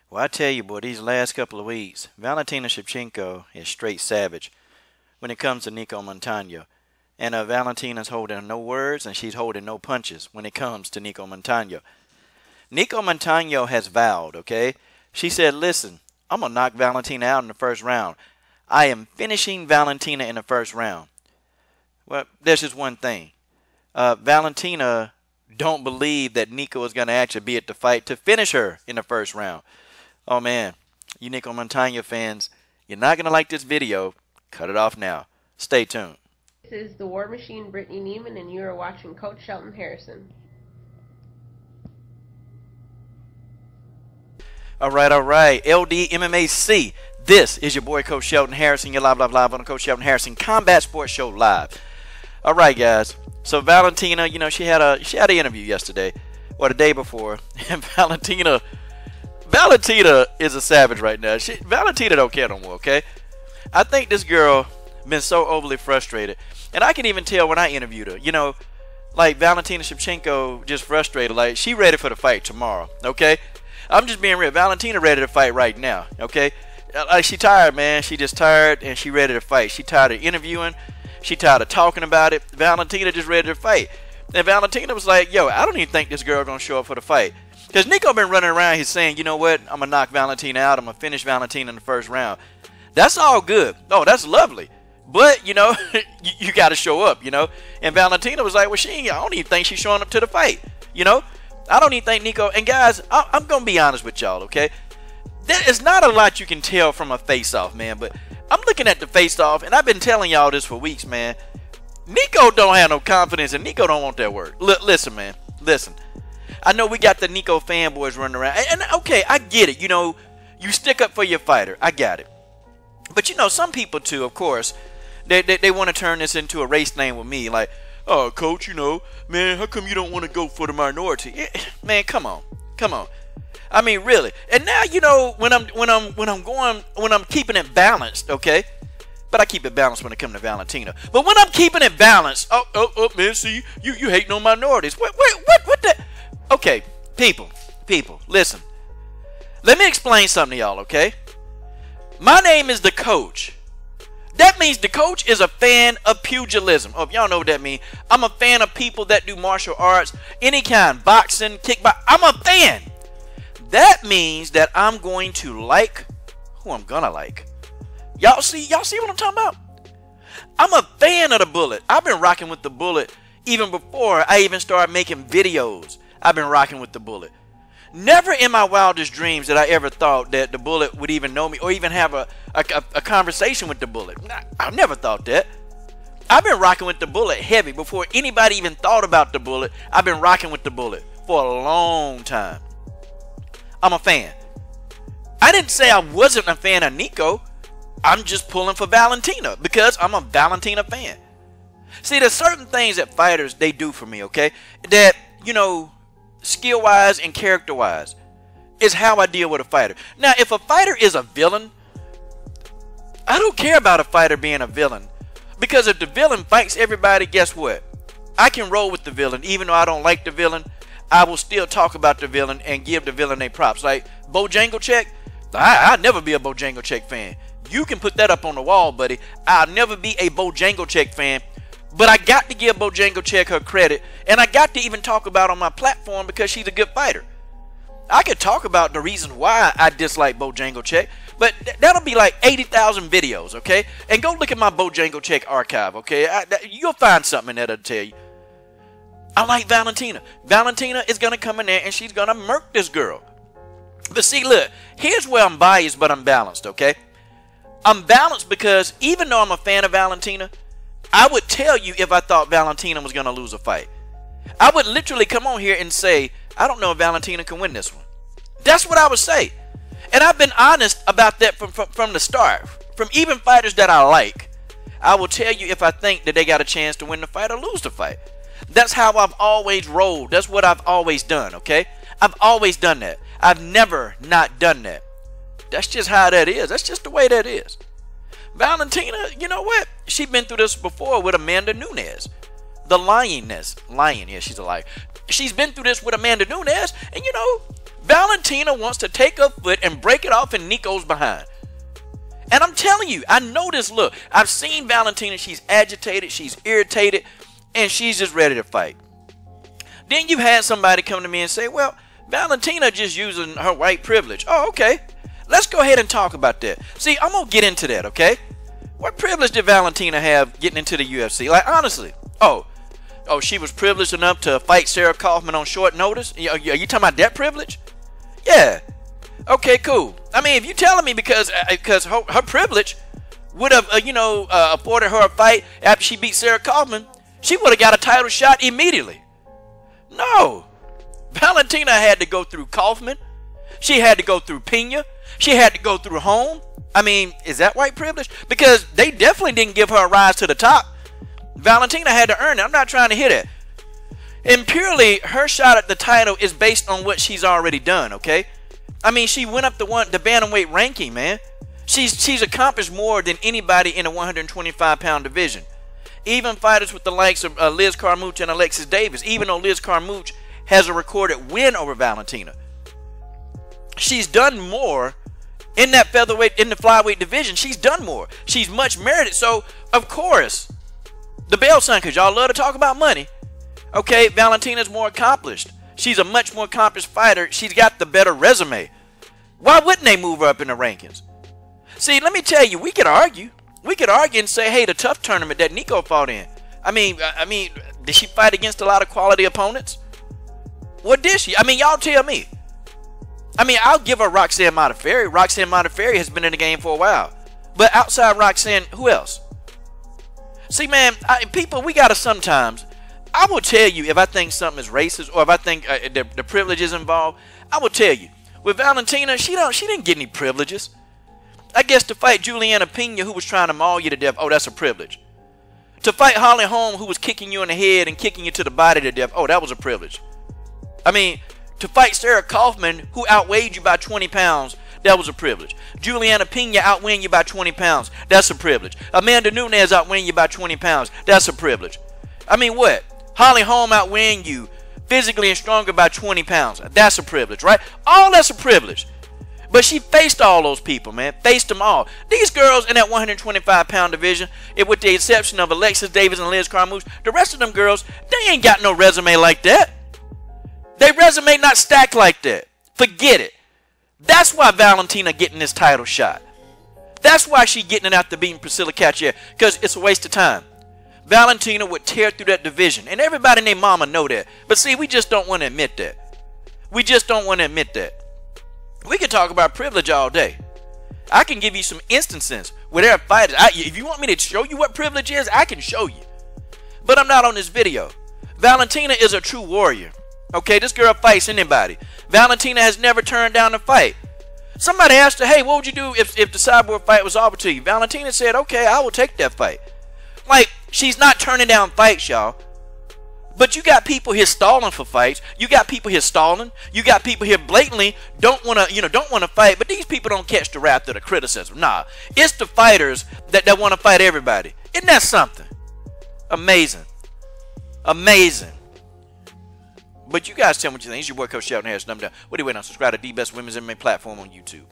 Well, I tell you, boy, these last couple of weeks, Valentina Shevchenko is straight savage when it comes to Nicco Montano. And Valentina's holding no words and she's holding no punches when it comes to Nicco Montano. Nicco Montano has vowed, okay? She said, listen, I'm going to knock Valentina out in the first round. I am finishing Valentina in the first round. Well, there's just one thing. Valentina don't believe that Nicco is going to actually be at the fight to finish her in the first round. Oh, man, you Nicco Montano fans, you're not going to like this video. Cut it off now. Stay tuned. This is the War Machine, Brittany Neiman, and you are watching Coach Shelton Harrison. All right. LD MMAC. This is your boy, Coach Shelton Harrison. You're live on the Coach Shelton Harrison Combat Sports Show live. All right, guys. So Valentina, you know, she had an interview yesterday or the day before, and Valentina is a savage right now. Valentina don't care no more. Okay, I think this girl been so overly frustrated, and I can even tell when I interviewed her. You know, like Valentina Shevchenko just frustrated. Like she ready for the fight tomorrow. Okay, I'm just being real. Valentina ready to fight right now. Okay, like she tired, man. She just tired and she ready to fight. She tired of interviewing. She tired of talking about it. Valentina just ready to fight. And Valentina was like, yo, I don't even think this girl gonna show up for the fight. Because Nicco been running around here saying, you know what, I'm gonna knock Valentina out. I'm gonna finish Valentina in the first round. That's all good. Oh, that's lovely. But, you know, you gotta show up, you know. And Valentina was like, well, I don't even think she's showing up to the fight. You know? I don't even think Nicco, and guys, I'm gonna be honest with y'all, okay? There is not a lot you can tell from a face-off, man, but I'm looking at the face-off, and I've been telling y'all this for weeks, man. Nicco don't have no confidence, and Nicco don't want that work. Listen, man. Listen. I know we got the Nicco fanboys running around. And okay, I get it. You know, you stick up for your fighter. I got it. But, you know, some people, too, of course, they want to turn this into a race thing with me. Like, oh, coach, you know, man, how come you don't want to go for the minority? Yeah, man, come on. I mean, really. And now, you know, when I'm keeping it balanced, okay? But I keep it balanced when it comes to Valentina. But when I'm keeping it balanced, oh, man, see, you hating on minorities. What the? Okay, people, listen. Let me explain something to y'all, okay? My name is the coach. That means the coach is a fan of pugilism. Oh, if y'all know what that means. I'm a fan of people that do martial arts, any kind, boxing, kickboxing. I'm a fan. That means that I'm going to like who I'm gonna like. Y'all see what I'm talking about? I'm a fan of the Bullet. I've been rocking with the Bullet even before I even started making videos. I've been rocking with the Bullet. Never in my wildest dreams did I ever thought that the Bullet would even know me or even have a conversation with the Bullet. I never thought that. I've been rocking with the Bullet heavy before anybody even thought about the Bullet. I've been rocking with the Bullet for a long time. I'm a fan. I didn't say I wasn't a fan of Nicco. I'm just pulling for Valentina because I'm a Valentina fan. See, there's certain things that fighters, they do for me, okay? That, you know, skill-wise and character-wise is how I deal with a fighter. Now, if a fighter is a villain, I don't care about a fighter being a villain. Because if the villain fights everybody, guess what? I can roll with the villain. Even though I don't like the villain, I will still talk about the villain and give the villain their props. Like Bojangles, I'd never be a Bojangles fan. You can put that up on the wall, buddy. I'll never be a Bojangles fan. But I got to give Bojangles her credit. And I got to even talk about on my platform because she's a good fighter. I could talk about the reason why I dislike Bojangles, but that'll be like 80,000 videos, okay? And go look at my Bojangles archive, okay? You'll find something in there that'll tell you. I like Valentina. Valentina is going to come in there and she's going to murk this girl. But see, look, here's where I'm biased, but I'm balanced, okay? I'm balanced because even though I'm a fan of Valentina, I would tell you if I thought Valentina was going to lose a fight. I would literally come on here and say, I don't know if Valentina can win this one. That's what I would say. And I've been honest about that from the start. From even fighters that I like, I will tell you if I think that they got a chance to win the fight or lose the fight. That's how I've always rolled. That's what I've always done, okay? I've always done that. I've never not done that. That's just how that is. That's just the way that is. Valentina, you know what? She's been through this before with Amanda Nunes. The lioness. Lion, yeah, she's a liar. She's been through this with Amanda Nunes, and you know, Valentina wants to take her foot and break it off in Nicco's behind. And I'm telling you, I know this look. I've seen Valentina. She's agitated. She's irritated. And she's just ready to fight. Then you had somebody come to me and say, well, Valentina just using her white privilege. Oh, okay. Let's go ahead and talk about that. See, I'm going to get into that, okay? What privilege did Valentina have getting into the UFC? Like, honestly. Oh, she was privileged enough to fight Sarah Kaufman on short notice? Are you talking about that privilege? Yeah. Okay, cool. I mean, if you're telling me because her privilege would have, afforded her a fight after she beat Sarah Kaufman, she would have got a title shot immediately. No. Valentina had to go through Kaufman. She had to go through Pena. She had to go through Holm. I mean, is that white privilege? Because they definitely didn't give her a rise to the top. Valentina had to earn it. I'm not trying to hit it. And purely, her shot at the title is based on what she's already done, okay? I mean, she went up the bantamweight ranking, man. She's accomplished more than anybody in the 125-pound division. Even fighters with the likes of Liz Carmouche and Alexis Davis, even though Liz Carmouche has a recorded win over Valentina. She's done more in that featherweight, in the flyweight division. She's done more. She's much merited. So, of course, the bell sign, because y'all love to talk about money. Okay, Valentina's more accomplished. She's a much more accomplished fighter. She's got the better resume. Why wouldn't they move her up in the rankings? See, let me tell you, we could argue. We could argue and say, hey, the tough tournament that Nicco fought in. I mean, did she fight against a lot of quality opponents? What did she? I mean, y'all tell me. I mean, I'll give her Roxanne Modafferi. Roxanne Modafferi has been in the game for a while. But outside Roxanne, who else? See, man, people, we got to sometimes. I will tell you if I think something is racist or if I think the privilege is involved. I will tell you. With Valentina, she didn't get any privileges. I guess to fight Juliana Pena, who was trying to maul you to death, oh, that's a privilege. To fight Holly Holm, who was kicking you in the head and kicking you to the body to death, oh, that was a privilege. I mean, to fight Sarah Kaufman, who outweighed you by 20 pounds, that was a privilege. Juliana Pena outweighing you by 20 pounds, that's a privilege. Amanda Nunes outweighing you by 20 pounds, that's a privilege. I mean, what? Holly Holm outweighing you physically and stronger by 20 pounds, that's a privilege, right? All that's a privilege. But she faced all those people, man. Faced them all. These girls in that 125-pound division, with the exception of Alexis Davis and Liz Carmouche, the rest of them girls, they ain't got no resume like that. Their resume not stacked like that. Forget it. That's why Valentina getting this title shot. That's why she getting it after beating Priscilla Cacher, because it's a waste of time. Valentina would tear through that division, and everybody and their mama know that. But see, we just don't want to admit that. We just don't want to admit that. We can talk about privilege all day. I can give you some instances where there are fighters. If you want me to show you what privilege is, I can show you. But I'm not on this video. Valentina is a true warrior. Okay, this girl fights anybody. Valentina has never turned down a fight. Somebody asked her, hey, what would you do if the Cyborg fight was offered to you? Valentina said, okay, I will take that fight. Like, she's not turning down fights, y'all. But you got people here stalling for fights. You got people here stalling. You got people here blatantly don't want to fight. But these people don't catch the wrath of the criticism. Nah, it's the fighters that want to fight everybody. Isn't that something? Amazing. Amazing. But you guys tell me what you think. It's your boy Coach Shelton Harris. What do you wait on? Subscribe to the best women's MMA platform on YouTube.